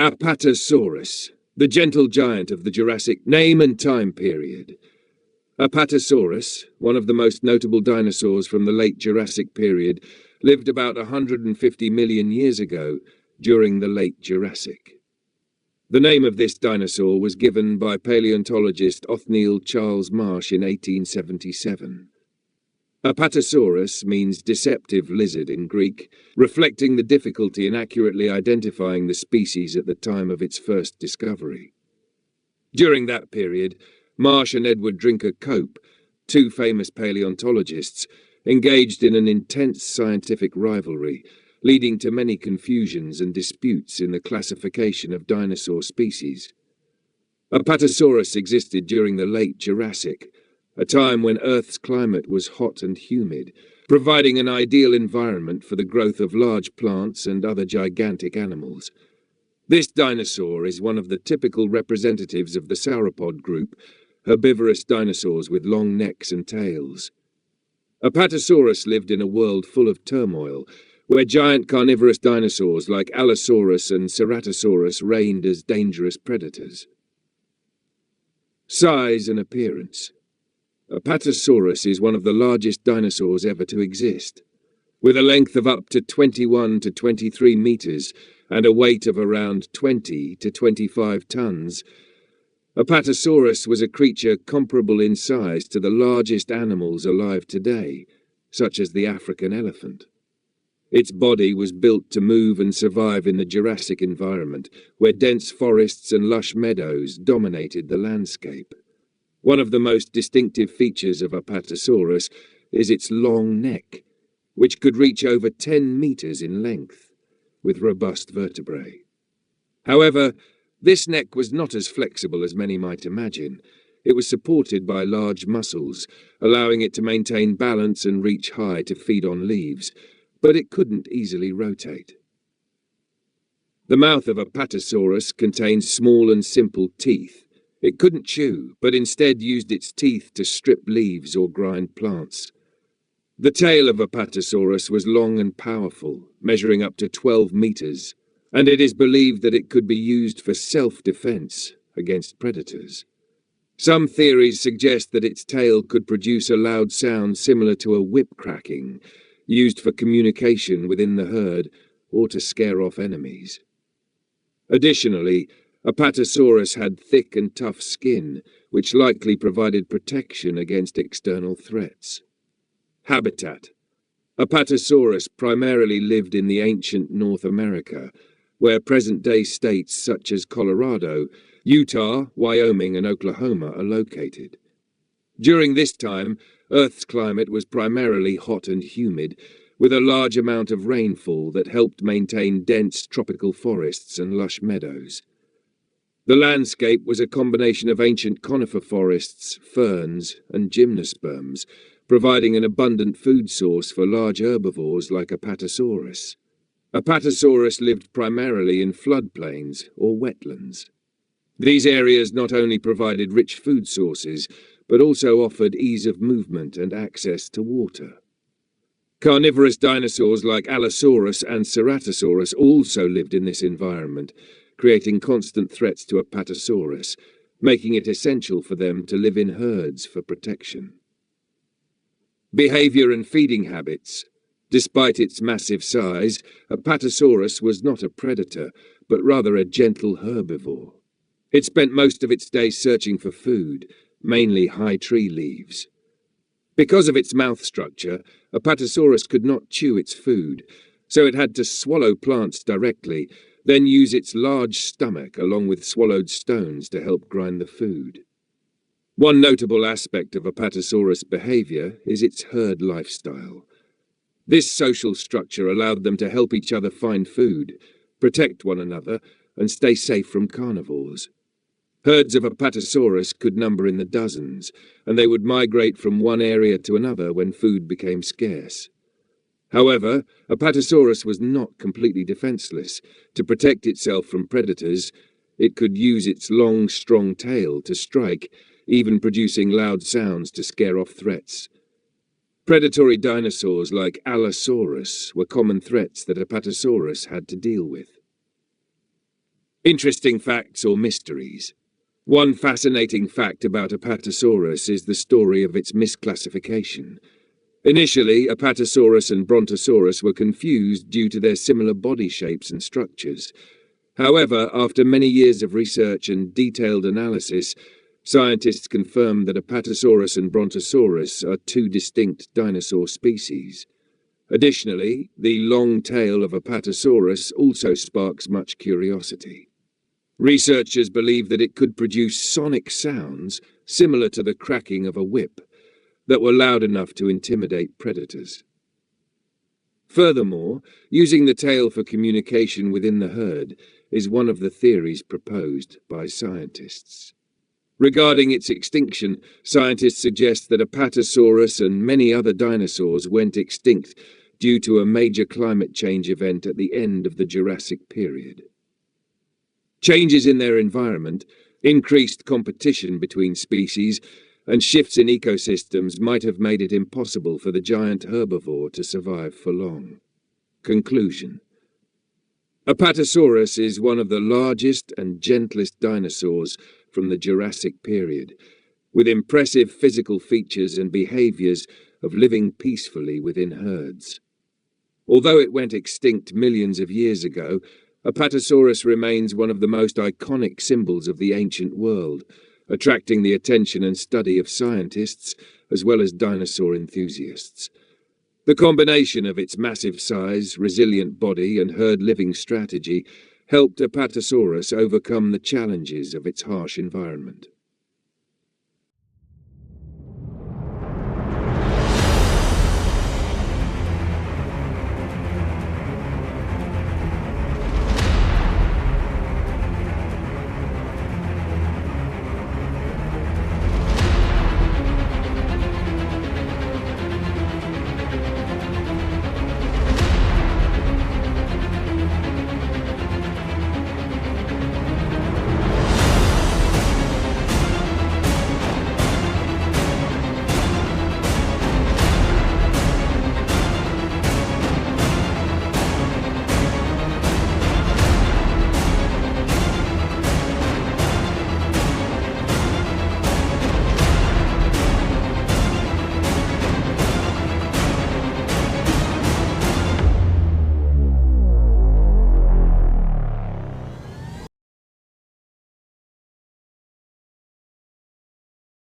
Apatosaurus, the gentle giant of the Jurassic name and time period. Apatosaurus, one of the most notable dinosaurs from the late Jurassic period, lived about 150 million years ago during the late Jurassic. The name of this dinosaur was given by paleontologist Othniel Charles Marsh in 1877. Apatosaurus means deceptive lizard in Greek, reflecting the difficulty in accurately identifying the species at the time of its first discovery. During that period, Marsh and Edward Drinker Cope, two famous paleontologists, engaged in an intense scientific rivalry, leading to many confusions and disputes in the classification of dinosaur species. Apatosaurus existed during the late Jurassic, a time when Earth's climate was hot and humid, providing an ideal environment for the growth of large plants and other gigantic animals. This dinosaur is one of the typical representatives of the sauropod group, herbivorous dinosaurs with long necks and tails. Apatosaurus lived in a world full of turmoil, where giant carnivorous dinosaurs like Allosaurus and Ceratosaurus reigned as dangerous predators. Size and appearance. Apatosaurus is one of the largest dinosaurs ever to exist. With a length of up to 21 to 23 meters and a weight of around 20 to 25 tons, Apatosaurus was a creature comparable in size to the largest animals alive today, such as the African elephant. Its body was built to move and survive in the Jurassic environment, where dense forests and lush meadows dominated the landscape. One of the most distinctive features of Apatosaurus is its long neck, which could reach over 10 meters in length, with robust vertebrae. However, this neck was not as flexible as many might imagine. It was supported by large muscles, allowing it to maintain balance and reach high to feed on leaves, but it couldn't easily rotate. The mouth of Apatosaurus contained small and simple teeth. It couldn't chew, but instead used its teeth to strip leaves or grind plants. The tail of Apatosaurus was long and powerful, measuring up to 12 meters, and it is believed that it could be used for self-defense against predators. Some theories suggest that its tail could produce a loud sound similar to a whip cracking, used for communication within the herd or to scare off enemies. Additionally, Apatosaurus had thick and tough skin, which likely provided protection against external threats. Habitat. Apatosaurus primarily lived in the ancient North America, where present-day states such as Colorado, Utah, Wyoming, and Oklahoma are located. During this time, Earth's climate was primarily hot and humid, with a large amount of rainfall that helped maintain dense tropical forests and lush meadows. The landscape was a combination of ancient conifer forests, ferns, and gymnosperms, providing an abundant food source for large herbivores like Apatosaurus. Apatosaurus lived primarily in floodplains or wetlands. These areas not only provided rich food sources, but also offered ease of movement and access to water. Carnivorous dinosaurs like Allosaurus and Ceratosaurus also lived in this environment, creating constant threats to Apatosaurus, making it essential for them to live in herds for protection. Behavior and feeding habits. Despite its massive size, Apatosaurus was not a predator, but rather a gentle herbivore. It spent most of its days searching for food, mainly high tree leaves. Because of its mouth structure, Apatosaurus could not chew its food, so it had to swallow plants directly, then use its large stomach along with swallowed stones to help grind the food. One notable aspect of Apatosaurus behavior is its herd lifestyle. This social structure allowed them to help each other find food, protect one another, and stay safe from carnivores. Herds of Apatosaurus could number in the dozens, and they would migrate from one area to another when food became scarce. However, Apatosaurus was not completely defenseless. To protect itself from predators, it could use its long, strong tail to strike, even producing loud sounds to scare off threats. Predatory dinosaurs like Allosaurus were common threats that Apatosaurus had to deal with. Interesting facts or mysteries. One fascinating fact about Apatosaurus is the story of its misclassification. Initially, Apatosaurus and Brontosaurus were confused due to their similar body shapes and structures. However, after many years of research and detailed analysis, scientists confirmed that Apatosaurus and Brontosaurus are two distinct dinosaur species. Additionally, the long tail of Apatosaurus also sparks much curiosity. Researchers believe that it could produce sonic sounds similar to the cracking of a whip that were loud enough to intimidate predators. Furthermore, using the tail for communication within the herd is one of the theories proposed by scientists. Regarding its extinction, scientists suggest that Apatosaurus and many other dinosaurs went extinct due to a major climate change event at the end of the Jurassic period. Changes in their environment, increased competition between species, and shifts in ecosystems might have made it impossible for the giant herbivore to survive for long. Conclusion. Apatosaurus is one of the largest and gentlest dinosaurs from the Jurassic period, with impressive physical features and behaviors of living peacefully within herds. Although it went extinct millions of years ago, Apatosaurus remains one of the most iconic symbols of the ancient world, attracting the attention and study of scientists as well as dinosaur enthusiasts. The combination of its massive size, resilient body, and herd-living strategy helped Apatosaurus overcome the challenges of its harsh environment.